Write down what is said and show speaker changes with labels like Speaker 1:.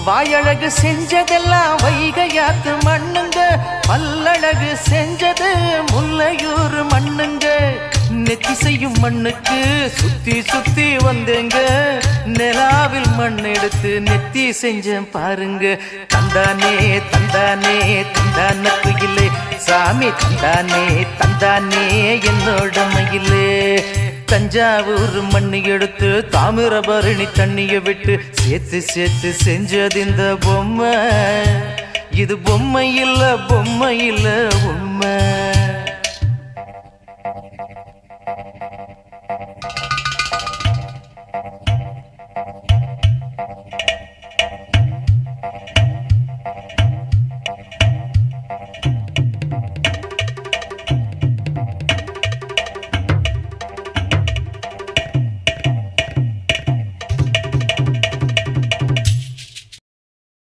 Speaker 1: வாயழகு செஞ்சதெல்லாம் வைகையாத்து மண்ணுங்க, பல்லழகு செஞ்சது முல்லையூர் மண்ணுங்க. நெத்தி செய்யும் மண்ணுக்கு சுத்தி சுத்தி வந்தேங்க, நிலாவில் மண் எடுத்து நெத்தி செஞ்சேன் பாருங்க. தந்தானே தந்தானே தந்தான குயிலே, சாமி தந்தானே தந்தானே என்னோட மயிலே. தஞ்சாவூர் மண்ணு எடுத்து தாமிரபரணி தண்ணிய விட்டு சேர்த்து சேர்த்து செஞ்சது இந்த பொம்மை. இது பொம்மை இல்ல பொம்மை இல்ல உண்மை.